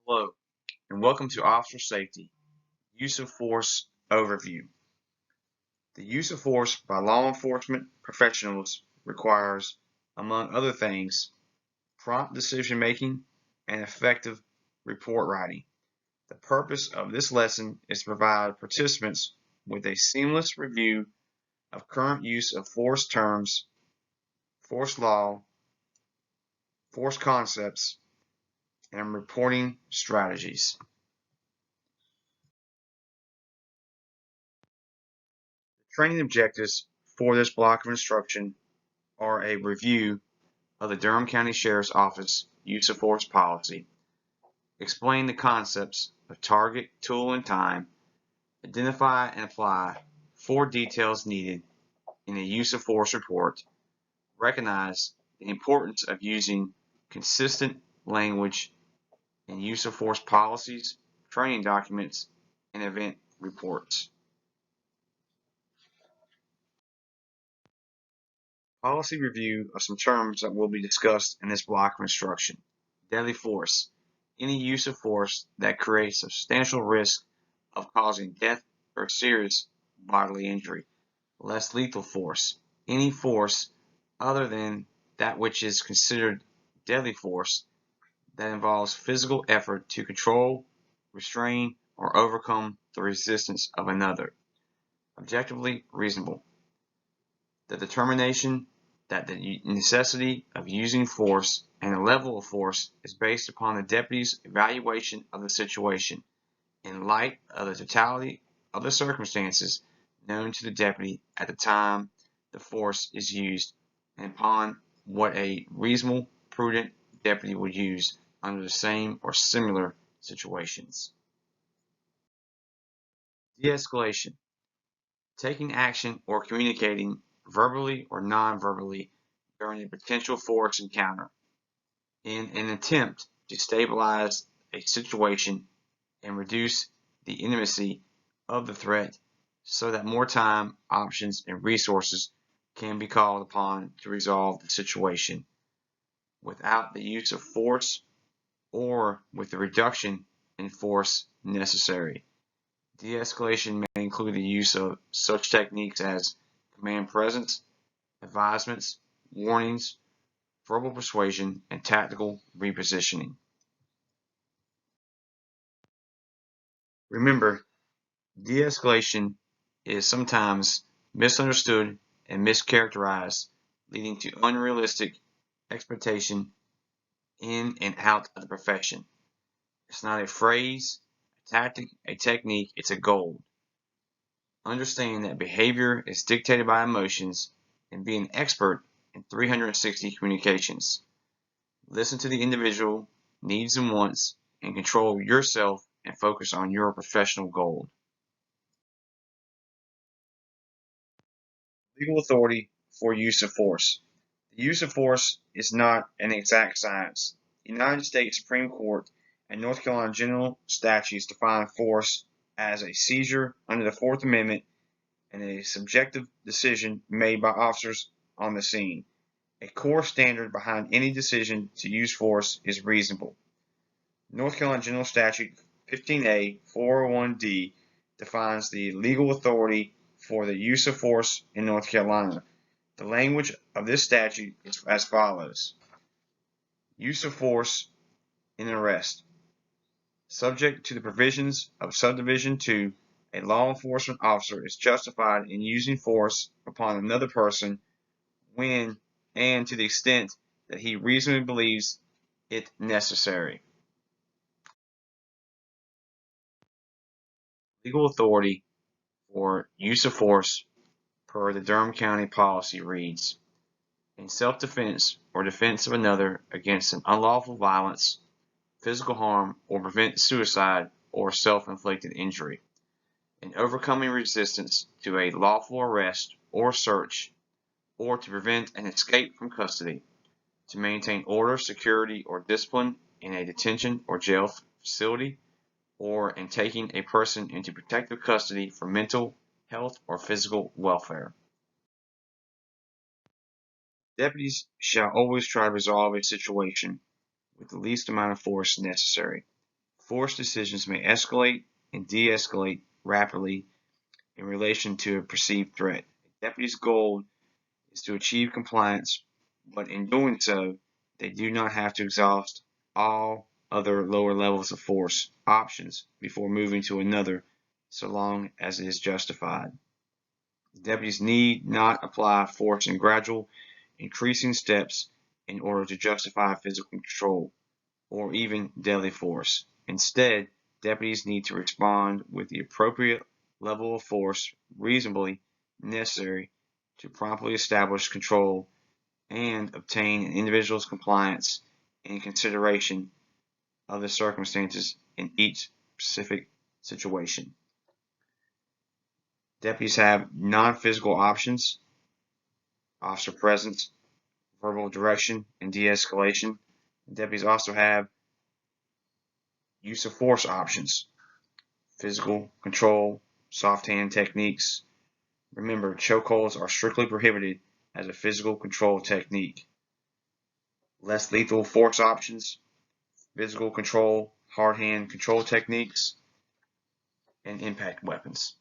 Hello, and welcome to Officer Safety Use of Force Overview. The use of force by law enforcement professionals requires, among other things, prompt decision making and effective report writing. The purpose of this lesson is to provide participants with a seamless review of current use of force terms, force law, force concepts, and reporting strategies. Training objectives for this block of instruction are a review of the Durham County Sheriff's Office use of force policy, explain the concepts of target, tool, and time, identify and apply 4 details needed in a use of force report, recognize the importance of using consistent language in use of force policies, training documents, and event reports. Policy review of some terms that will be discussed in this block of instruction. Deadly force. Any use of force that creates substantial risk of causing death or serious bodily injury. Less lethal force. Any force other than that which is considered deadly force that involves physical effort to control, restrain, or overcome the resistance of another. Objectively reasonable. The determination that the necessity of using force and the level of force is based upon the deputy's evaluation of the situation in light of the totality of the circumstances known to the deputy at the time the force is used and upon what a reasonable, prudent deputy would use under the same or similar situations. De-escalation. Taking action or communicating verbally or non-verbally during a potential force encounter in an attempt to stabilize a situation and reduce the intimacy of the threat so that more time, options, and resources can be called upon to resolve the situation without the use of force or with the reduction in force necessary. De-escalation may include the use of such techniques as command presence, advisements, warnings, verbal persuasion, and tactical repositioning. Remember, de-escalation is sometimes misunderstood and mischaracterized, leading to unrealistic expectation in and out of the profession. It's not a phrase, a tactic, a technique, it's a goal. Understand that behavior is dictated by emotions and be an expert in 360 communications. Listen to the individual needs and wants and control yourself and focus on your professional goal. Legal authority for use of force. The use of force is not an exact science. The United States Supreme Court and North Carolina general statutes define force as a seizure under the Fourth Amendment and a subjective decision made by officers on the scene. A core standard behind any decision to use force is reasonable. North Carolina General Statute 15A 401D defines the legal authority for the use of force in North Carolina. The language of this statute is as follows. Use of force in an arrest. Subject to the provisions of Subdivision 2, a law enforcement officer is justified in using force upon another person when and to the extent that he reasonably believes it necessary. Legal authority for use of force per the Durham County policy reads, in self-defense or defense of another against an unlawful violence, physical harm, or prevent suicide or self-inflicted injury, in overcoming resistance to a lawful arrest or search, or to prevent an escape from custody, to maintain order, security, or discipline in a detention or jail facility, or in taking a person into protective custody for mental health or physical welfare. Deputies shall always try to resolve a situation with the least amount of force necessary. Force decisions may escalate and de-escalate rapidly in relation to a perceived threat. A deputy's goal is to achieve compliance, but in doing so, they do not have to exhaust all other lower levels of force options before moving to another, so long as it is justified. Deputies need not apply force in gradual, increasing steps in order to justify physical control or even deadly force. Instead, deputies need to respond with the appropriate level of force reasonably necessary to promptly establish control and obtain an individual's compliance in consideration of the circumstances in each specific situation. Deputies have non-physical options: officer presence, verbal direction, and de-escalation. Deputies also have use of force options: physical control, soft hand techniques. Remember, chokeholds are strictly prohibited as a physical control technique. Less lethal force options: physical control, hard hand control techniques, and impact weapons.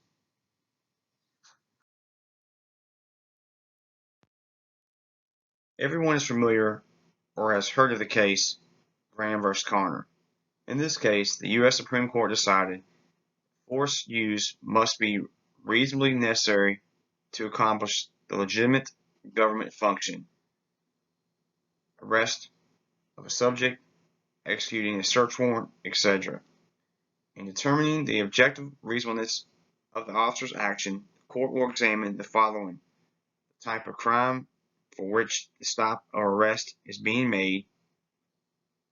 Everyone is familiar or has heard of the case Graham versus Connor. In this case, the U.S. Supreme Court decided force use must be reasonably necessary to accomplish the legitimate government function: arrest of a subject, executing a search warrant, etc. In determining the objective reasonableness of the officer's action, the court will examine the following: the type of crime for which the stop or arrest is being made,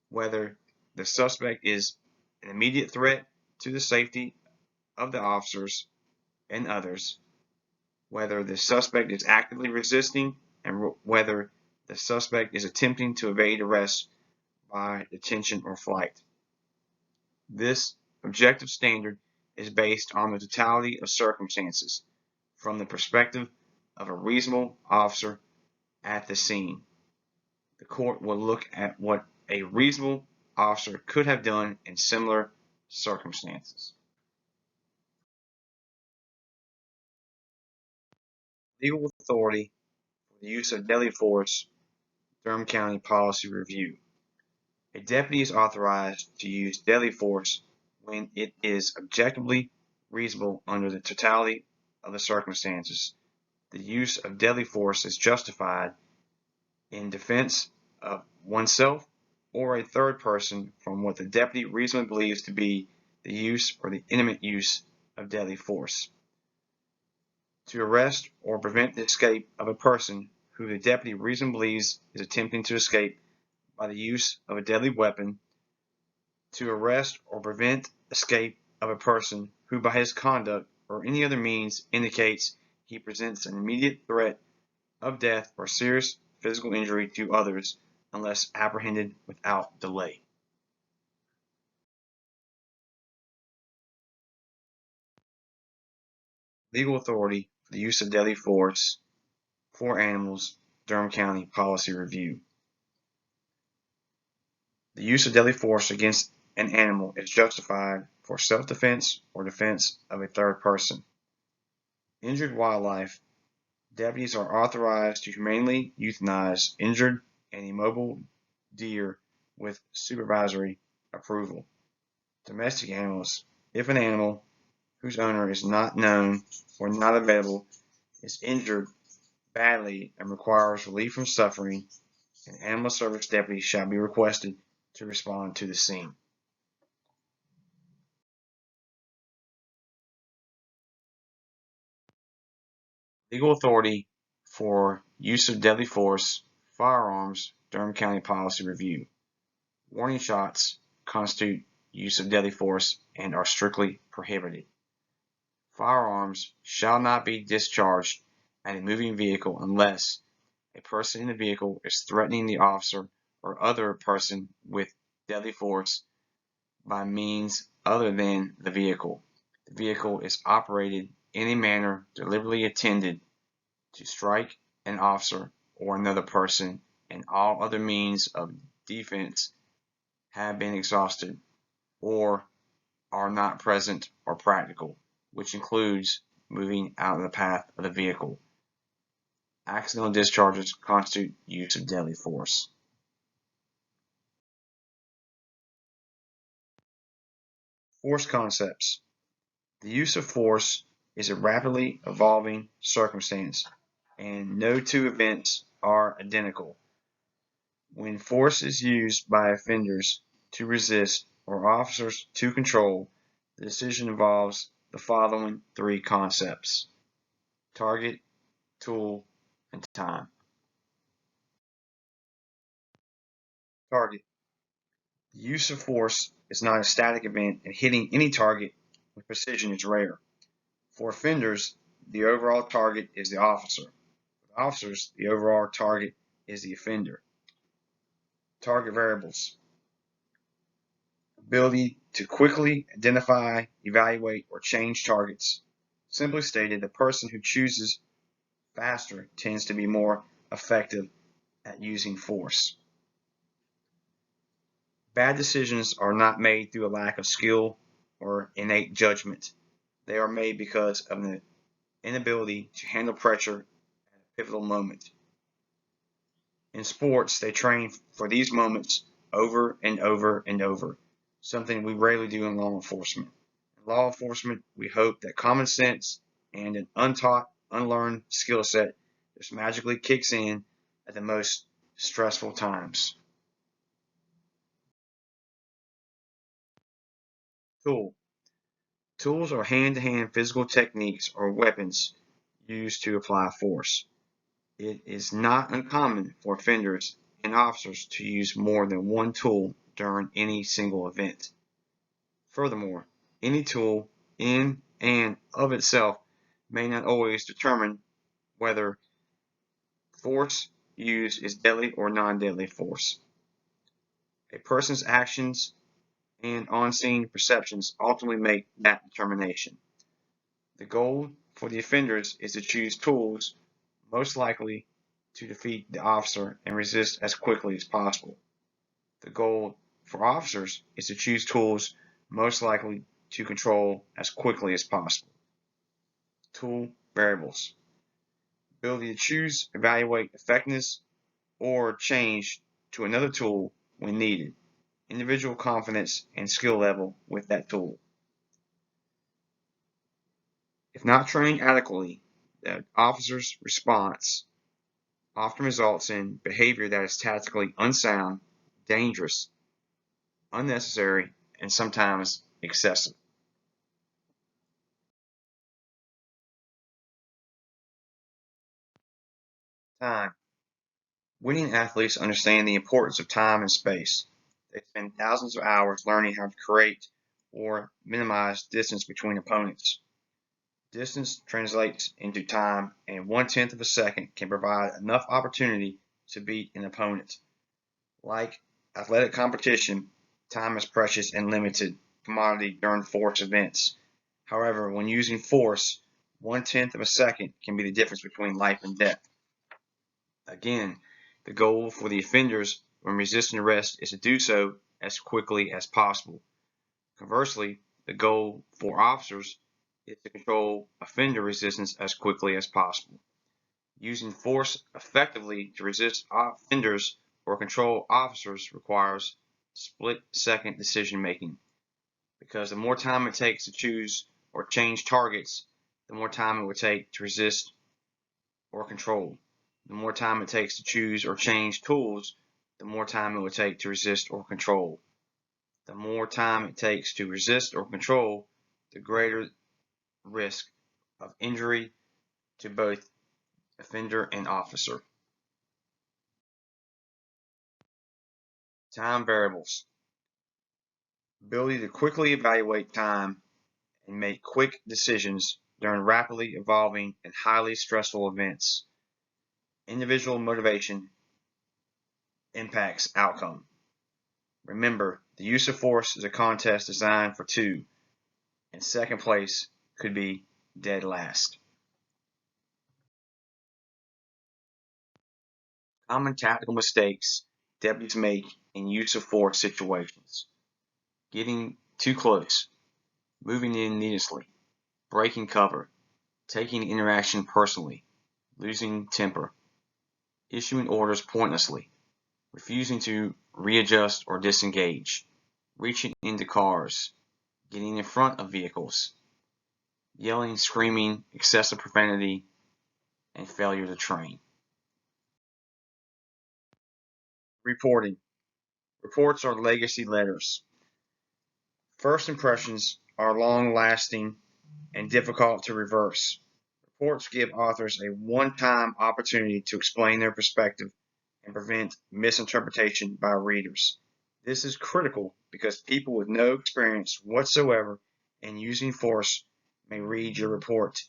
whether the suspect is an immediate threat to the safety of the officers and others, whether the suspect is actively resisting, and whether the suspect is attempting to evade arrest by detention or flight. This objective standard is based on the totality of circumstances from the perspective of a reasonable officer at the scene. The court will look at what a reasonable officer could have done in similar circumstances. Legal authority for the use of deadly force, Durham County Policy Review. A deputy is authorized to use deadly force when it is objectively reasonable under the totality of the circumstances. The use of deadly force is justified in defense of oneself or a third person from what the deputy reasonably believes to be the use or the imminent use of deadly force. To arrest or prevent the escape of a person who the deputy reasonably believes is attempting to escape by the use of a deadly weapon. To arrest or prevent escape of a person who by his conduct or any other means indicates he presents an immediate threat of death or serious physical injury to others unless apprehended without delay. Legal authority for the use of deadly force for animals, Durham County Policy Review. The use of deadly force against an animal is justified for self-defense or defense of a third person. Injured wildlife. Deputies are authorized to humanely euthanize injured and immobile deer with supervisory approval. Domestic animals. If an animal whose owner is not known or not available is injured badly and requires relief from suffering, an animal service deputy shall be requested to respond to the scene. Legal authority for use of deadly force, firearms, Durham County Policy Review. Warning shots constitute use of deadly force and are strictly prohibited. Firearms shall not be discharged at a moving vehicle unless a person in the vehicle is threatening the officer or other person with deadly force by means other than the vehicle. The vehicle is operated in a manner deliberately intended to strike an officer or another person, and all other means of defense have been exhausted. or are not present or practical, which includes moving out of the path of the vehicle. Accidental discharges constitute use of deadly force. Force concepts. The use of force is a rapidly evolving circumstance, and no two events are identical. When force is used by offenders to resist or officers to control, the decision involves the following three concepts: target, tool, and time. Target. The use of force is not a static event, and hitting any target with precision is rare. For offenders, the overall target is the officer. For officers, the overall target is the offender. Target variables. Ability to quickly identify, evaluate, or change targets. Simply stated, the person who chooses faster tends to be more effective at using force. Bad decisions are not made through a lack of skill or innate judgment. They are made because of an inability to handle pressure at a pivotal moment. In sports, they train for these moments over and over and over, something we rarely do in law enforcement. In law enforcement, we hope that common sense and an untaught, unlearned skill set just magically kicks in at the most stressful times. Tool. Tools are hand-to-hand physical techniques or weapons used to apply force. It is not uncommon for offenders and officers to use more than one tool during any single event. Furthermore, any tool in and of itself may not always determine whether force used is deadly or non-deadly force. A person's actions and on-scene perceptions ultimately make that determination. The goal for the offenders is to choose tools most likely to defeat the officer and resist as quickly as possible. The goal for officers is to choose tools most likely to control as quickly as possible. Tool variables. Ability to choose, evaluate effectiveness, or change to another tool when needed. Individual confidence and skill level with that tool. If not trained adequately, the officer's response often results in behavior that is tactically unsound, dangerous, unnecessary, and sometimes excessive. Time. Winning athletes understand the importance of time and space. They spend thousands of hours learning how to create or minimize distance between opponents. Distance translates into time, and 1/10 of a second can provide enough opportunity to beat an opponent. Like athletic competition, time is precious and limited commodity during force events. However, when using force, 1/10 of a second can be the difference between life and death. Again, the goal for the offenders when resisting arrest is to do so as quickly as possible. Conversely, the goal for officers is to control offender resistance as quickly as possible. Using force effectively to resist offenders or control officers requires split-second decision making, because the more time it takes to choose or change targets, the more time it would take to resist or control. The more time it takes to choose or change tools, the more time it would take to resist or control. The more time it takes to resist or control, the greater risk of injury to both offender and officer. Time variables. Ability to quickly evaluate time and make quick decisions during rapidly evolving and highly stressful events. Individual motivation impacts outcome. Remember, the use of force is a contest designed for two, and second place could be dead last. Common tactical mistakes deputies make in use of force situations. Getting too close, moving in needlessly, breaking cover, taking interaction personally, losing temper, issuing orders pointlessly, refusing to readjust or disengage, reaching into cars, getting in front of vehicles, yelling, screaming, excessive profanity, and failure to train. Reporting. Reports are legacy letters. First impressions are long-lasting and difficult to reverse. Reports give authors a one-time opportunity to explain their perspective and prevent misinterpretation by readers. This is critical because people with no experience whatsoever in using force may read your report.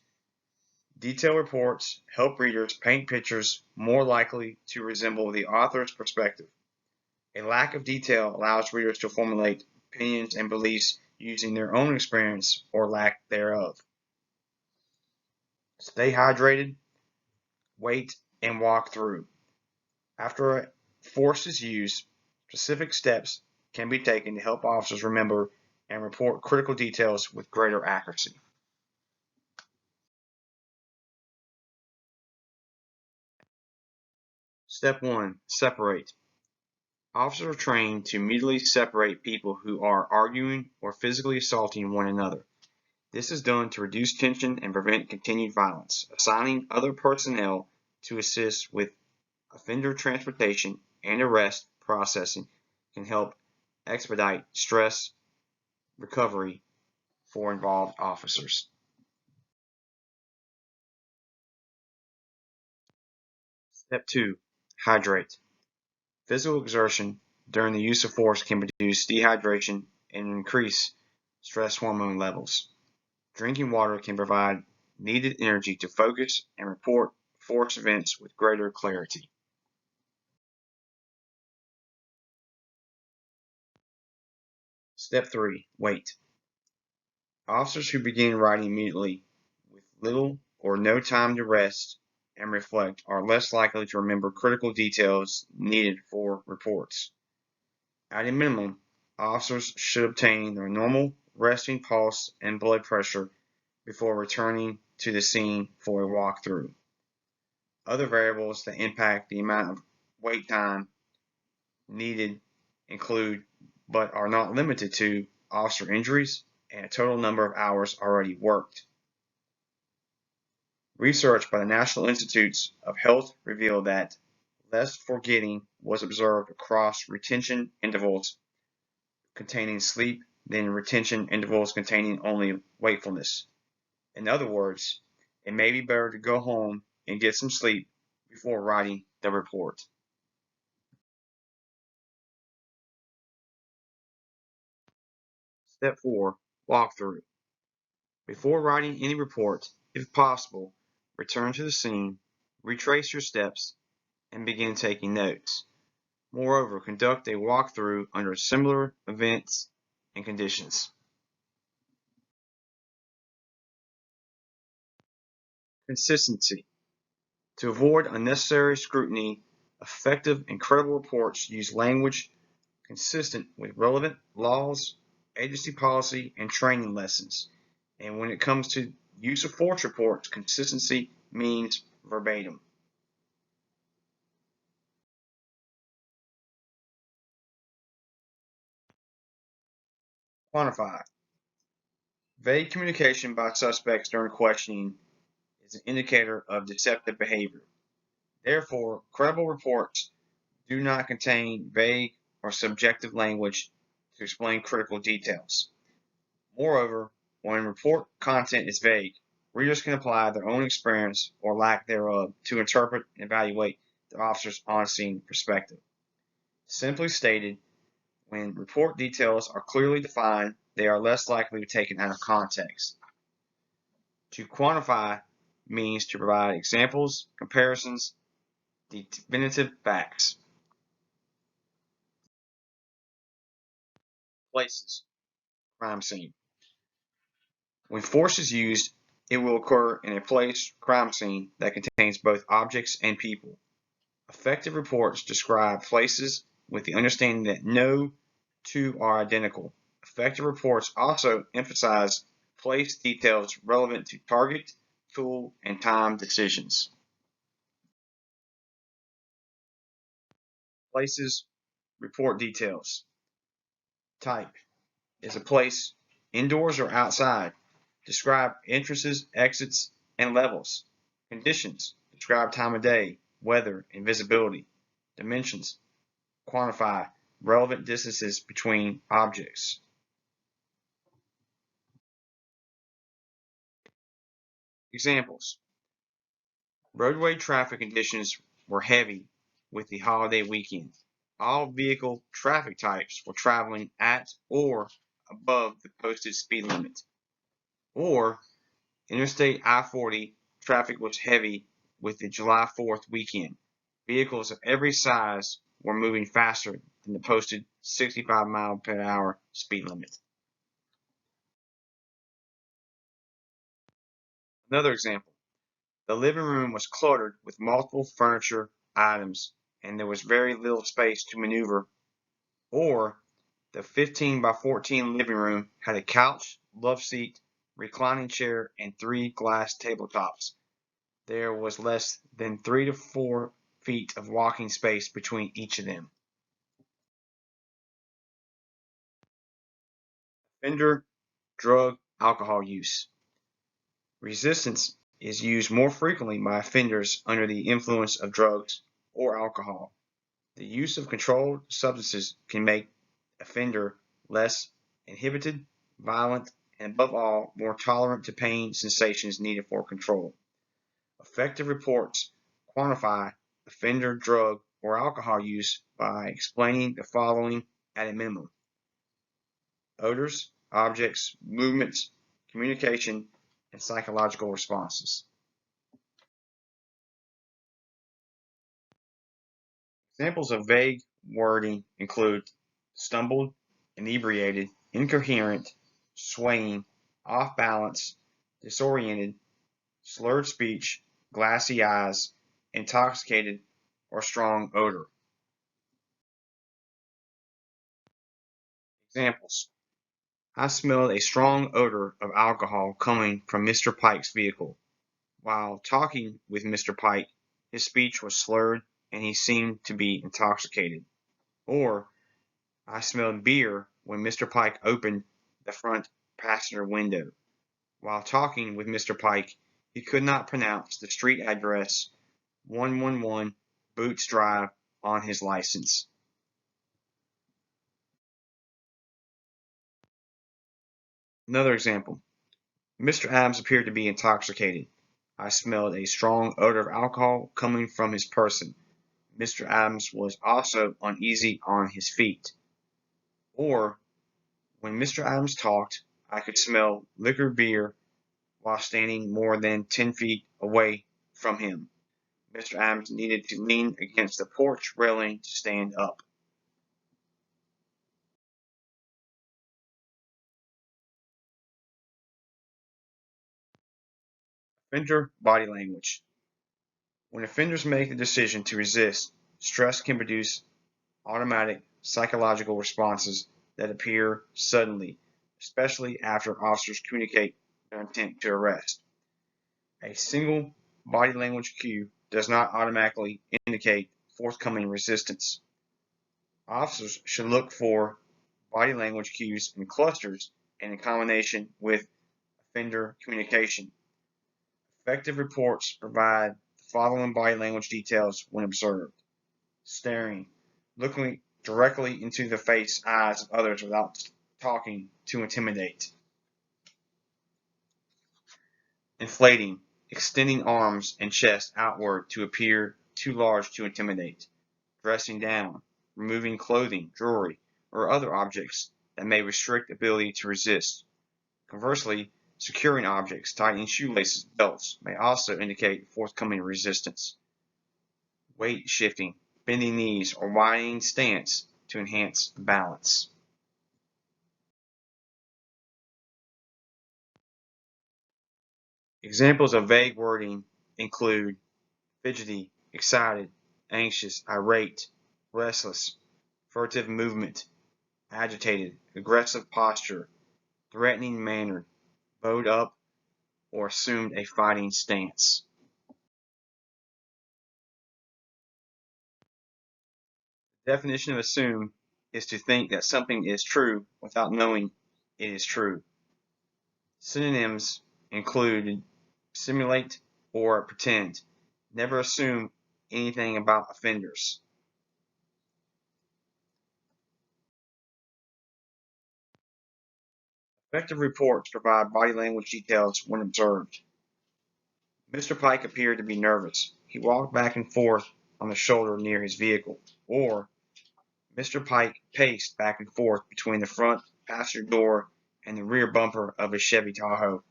Detailed reports help readers paint pictures more likely to resemble the author's perspective. A lack of detail allows readers to formulate opinions and beliefs using their own experience or lack thereof. Stay hydrated, wait, and walk through. After force is used, specific steps can be taken to help officers remember and report critical details with greater accuracy. Step 1. Separate. Officers are trained to immediately separate people who are arguing or physically assaulting one another. This is done to reduce tension and prevent continued violence. Assigning other personnel to assist with offender transportation and arrest processing can help expedite stress recovery for involved officers. Step 2. Hydrate. Physical exertion during the use of force can produce dehydration and increase stress hormone levels. Drinking water can provide needed energy to focus and report force events with greater clarity. Step 3. Wait. Officers who begin writing immediately with little or no time to rest and reflect are less likely to remember critical details needed for reports. At a minimum, officers should obtain their normal resting pulse and blood pressure before returning to the scene for a walkthrough. Other variables that impact the amount of wait time needed include, but are not limited to, officer injuries and a total number of hours already worked. Research by the National Institutes of Health revealed that less forgetting was observed across retention intervals containing sleep than retention intervals containing only wakefulness. In other words, it may be better to go home and get some sleep before writing the report. Step 4. Walkthrough. Before writing any report, if possible, return to the scene, retrace your steps, and begin taking notes. Moreover, conduct a walkthrough under similar events and conditions. Consistency. To avoid unnecessary scrutiny, effective and credible reports use language consistent with relevant laws, agency policy, and training lessons. And when it comes to use of force reports, consistency means verbatim. Quantify. Vague communication by suspects during questioning is an indicator of deceptive behavior. Therefore, credible reports do not contain vague or subjective language to explain critical details. Moreover, when report content is vague, readers can apply their own experience or lack thereof to interpret and evaluate the officer's on-scene perspective. Simply stated, when report details are clearly defined, they are less likely to be taken out of context. To quantify means to provide examples, comparisons, definitive facts. Places. Crime scene. When force is used, it will occur in a place crime scene that contains both objects and people. Effective reports describe places with the understanding that no two are identical. Effective reports also emphasize place details relevant to target, tool, and time decisions. Places report details. Type is a place indoors or outside. Describe entrances, exits, and levels. Conditions describe time of day, weather, and visibility. Dimensions quantify relevant distances between objects. Examples: roadway traffic conditions were heavy with the holiday weekend. All vehicle traffic types were traveling at or above the posted speed limit. Or Interstate I-40 traffic was heavy with the July 4th weekend. Vehicles of every size were moving faster than the posted 65-mile-per-hour speed limit. Another example: the living room was cluttered with multiple furniture items and there was very little space to maneuver. Or the 15 by 14 living room had a couch, love seat, reclining chair, and 3 glass tabletops. There was less than 3 to 4 feet of walking space between each of them. Offender drug alcohol use. Resistance is used more frequently by offenders under the influence of drugs or alcohol. The use of controlled substances can make offender less inhibited, violent, and above all, more tolerant to pain sensations needed for control. Effective reports quantify offender drug or alcohol use by explaining the following at a minimum: odors, objects, movements, communication, and psychological responses. Examples of vague wording include stumbled, inebriated, incoherent, swaying, off balance, disoriented, slurred speech, glassy eyes, intoxicated, or strong odor. Examples: I smelled a strong odor of alcohol coming from Mr. Pike's vehicle. While talking with Mr. Pike, his speech was slurred and he seemed to be intoxicated. Or, I smelled beer when Mr. Pike opened the front passenger window. While talking with Mr. Pike, he could not pronounce the street address 111 Boots Drive on his license. Another example: Mr. Adams appeared to be intoxicated. I smelled a strong odor of alcohol coming from his person. Mr. Adams was also uneasy on his feet. Or, when Mr. Adams talked, I could smell liquor beer while standing more than 10 feet away from him. Mr. Adams needed to lean against the porch railing to stand up. Offender body language. When offenders make the decision to resist, stress can produce automatic psychological responses that appear suddenly, especially after officers communicate their intent to arrest. A single body language cue does not automatically indicate forthcoming resistance. Officers should look for body language cues in clusters and in combination with offender communication. Effective reports provide the following body language details when observed: staring, looking directly into the eyes of others without talking to intimidate; inflating, extending arms and chest outward to appear too large to intimidate; dressing down, removing clothing, jewelry, or other objects that may restrict ability to resist. Conversely, securing objects, tightening shoelaces, belts may also indicate forthcoming resistance; weight shifting, bending knees, or widening stance to enhance balance. Examples of vague wording include fidgety, excited, anxious, irate, restless, furtive movement, agitated, aggressive posture, threatening manner, bowed up, or assumed a fighting stance. The definition of assume is to think that something is true without knowing it is true. Synonyms include simulate or pretend. Never assume anything about offenders. Effective reports provide body language details when observed. Mr. Pike appeared to be nervous. He walked back and forth on the shoulder near his vehicle. Or, Mr. Pike paced back and forth between the front passenger door and the rear bumper of his Chevy Tahoe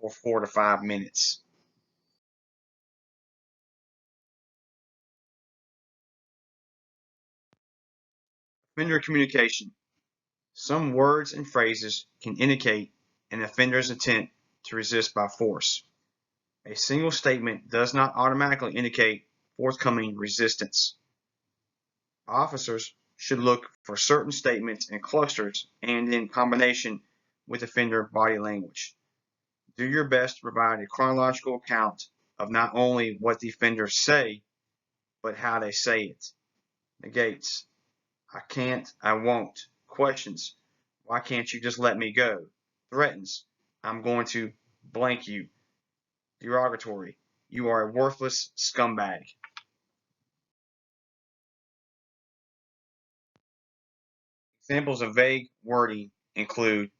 for 4 to 5 minutes. Offender communication. Some words and phrases can indicate an offender's intent to resist by force. A single statement does not automatically indicate forthcoming resistance. Officers should look for certain statements in clusters and in combination with offender body language. Do your best to provide a chronological account of not only what the offenders say, but how they say it. Negates. I can't, I won't. Questions. Why can't you just let me go? Threatens. I'm going to blank you. Derogatory. You are a worthless scumbag. Examples of vague wording include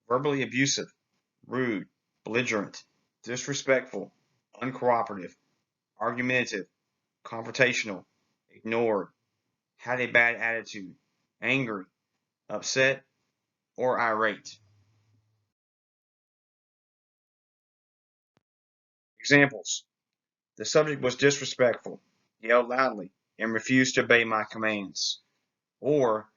verbally abusive, rude, belligerent, disrespectful, uncooperative, argumentative, confrontational, ignored, had a bad attitude, angry, upset, or irate. Examples. The subject was disrespectful, yelled loudly, and refused to obey my commands. Or,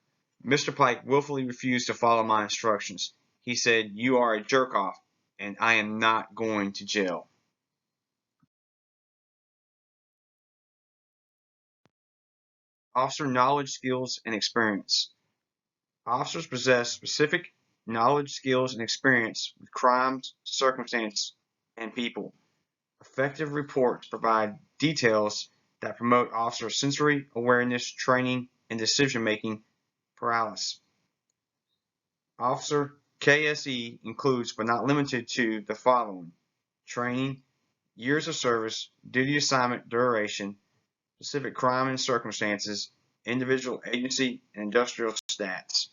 Mr. Pike willfully refused to follow my instructions. He said, "You are a jerk off, and I am not going to jail." Officer knowledge, skills, and experience. Officers possess specific knowledge, skills, and experience with crimes, circumstances, and people. Effective reports provide details that promote officer sensory awareness, training, and decision-making paralysis. Officer KSE includes but not limited to the following: training, years of service, duty assignment duration, specific crime and circumstances, individual agency and industrial stats.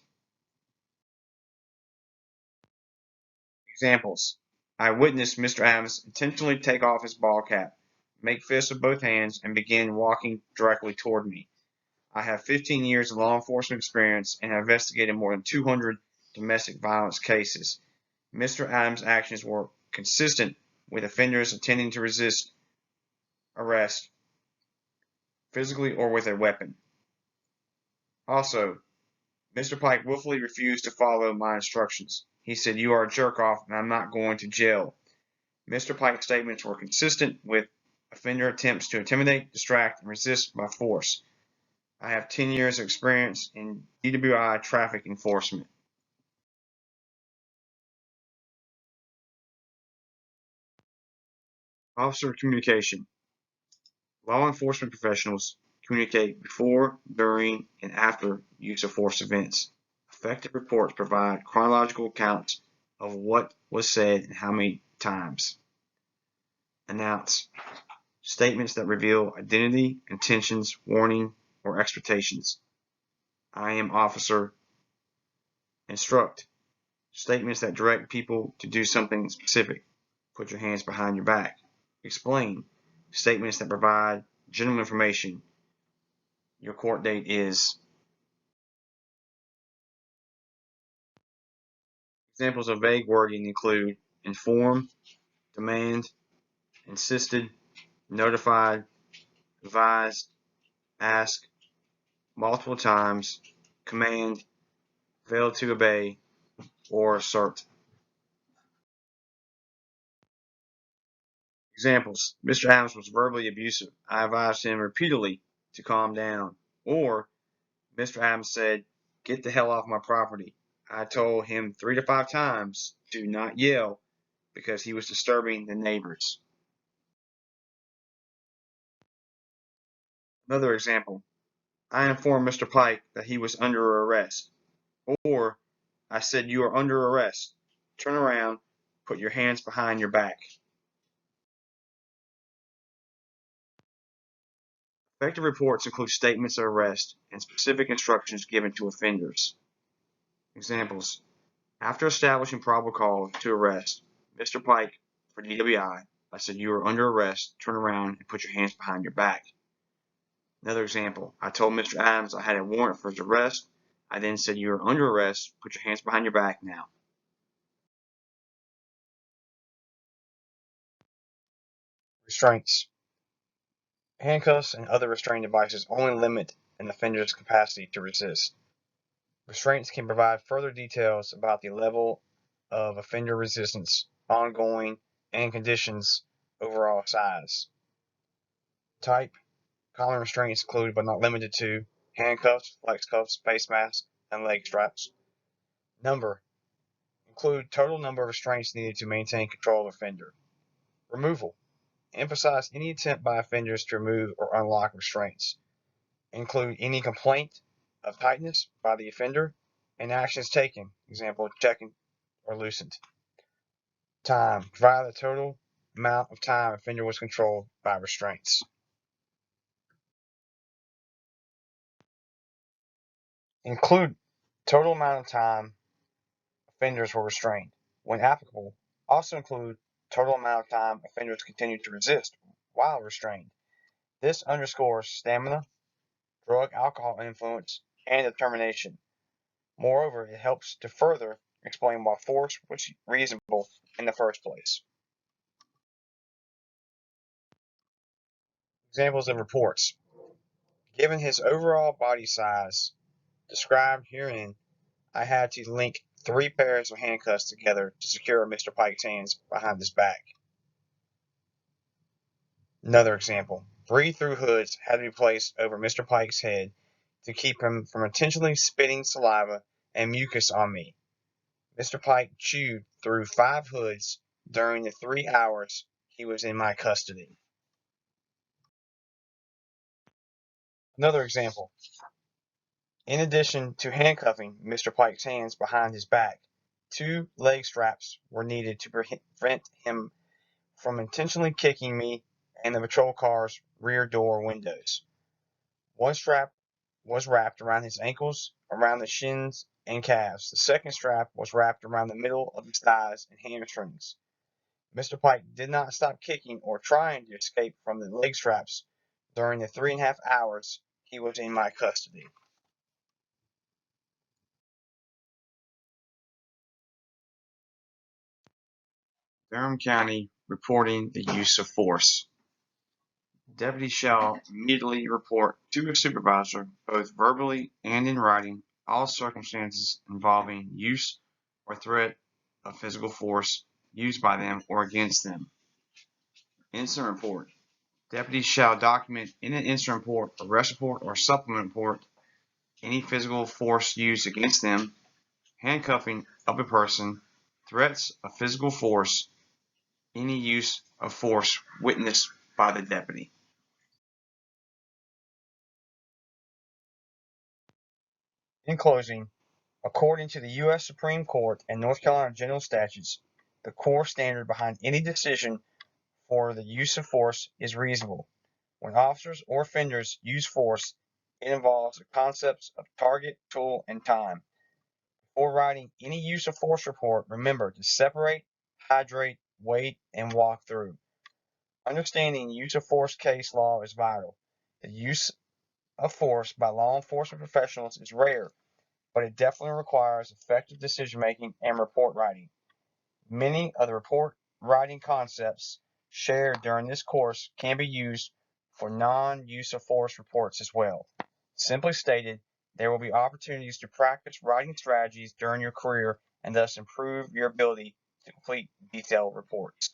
Examples. I witnessed Mr. Adams intentionally take off his ball cap, make fists with both hands, and begin walking directly toward me. I have 15 years of law enforcement experience and have investigated more than 200 domestic violence cases. Mr. Adams' actions were consistent with offenders intending to resist arrest, physically or with a weapon. Also, Mr. Pike willfully refused to follow my instructions. He said, "You are a jerk off and I'm not going to jail." Mr. Pike's statements were consistent with offender attempts to intimidate, distract, and resist by force. I have 10 years of experience in DWI traffic enforcement. Officer communication. Law enforcement professionals communicate before, during, and after use of force events. Effective reports provide chronological accounts of what was said and how many times. Announce. Statements that reveal identity, intentions, warning, or expectations. I am officer. Instruct. Statements that direct people to do something specific. Put your hands behind your back. Explain. Statements that provide general information. Your court date is. Examples of vague wording include inform, demand, insisted, notified, advised, ask, multiple times, command, failed to obey, or assert. Examples. Mr. Adams was verbally abusive. I advised him repeatedly to calm down. Or, Mr. Adams said, "Get the hell off my property." I told him 3 to 5 times to not yell because he was disturbing the neighbors. Another example, I informed Mr. Pike that he was under arrest. Or I said, "You are under arrest. Turn around, put your hands behind your back." Effective reports include statements of arrest and specific instructions given to offenders. Examples: after establishing probable cause to arrest Mr. Pike for DWI, I said, "You are under arrest. Turn around and put your hands behind your back." Another example, I told Mr. Adams I had a warrant for his arrest. I then said, "You are under arrest. Put your hands behind your back now." Restraints. Handcuffs and other restraining devices only limit an offender's capacity to resist. Restraints can provide further details about the level of offender resistance, ongoing, and conditions overall size. Type. Common restraints include, but not limited to, handcuffs, flex cuffs, face masks, and leg straps. Number. Include total number of restraints needed to maintain control of offender. Removal. Emphasize any attempt by offenders to remove or unlock restraints. Include any complaint of tightness by the offender and actions taken, example, checking or loosened. Time. Provide the total amount of time offender was controlled by restraints. Include total amount of time offenders were restrained. When applicable, also include total amount of time offenders continued to resist while restrained. This underscores stamina, drug alcohol influence, and determination. Moreover, it helps to further explain why force was reasonable in the first place. Examples of reports. Given his overall body size described herein, I had to link 3 pairs of handcuffs together to secure Mr. Pike's hands behind his back. Another example. Breathe-through hoods had to be placed over Mr. Pike's head to keep him from intentionally spitting saliva and mucus on me. Mr. Pike chewed through 5 hoods during the 3 hours he was in my custody. Another example. In addition to handcuffing Mr. Pike's hands behind his back, 2 leg straps were needed to prevent him from intentionally kicking me and the patrol car's rear door windows. One strap was wrapped around his ankles, around the shins and calves. The second strap was wrapped around the middle of his thighs and hamstrings. Mr. Pike did not stop kicking or trying to escape from the leg straps during the 3.5 hours he was in my custody. Durham County reporting the use of force. Deputies shall immediately report to a supervisor, both verbally and in writing, all circumstances involving use or threat of physical force used by them or against them. Incident report. Deputies shall document in an incident report, arrest report, or supplement report any physical force used against them, handcuffing of a person, threats of physical force, any use of force witnessed by the deputy. In closing, according to the U.S. Supreme Court and North Carolina general statutes, the core standard behind any decision for the use of force is reasonable. When officers or offenders use force, it involves the concepts of target, tool, and time. Before writing any use of force report, remember to separate, hydrate, wait, and walk through. Understanding use of force case law is vital. The use of force by law enforcement professionals is rare, but it definitely requires effective decision making and report writing. Many of the report writing concepts shared during this course can be used for non-use of force reports as well. Simply stated, there will be opportunities to practice writing strategies during your career and thus improve your ability to complete detailed reports.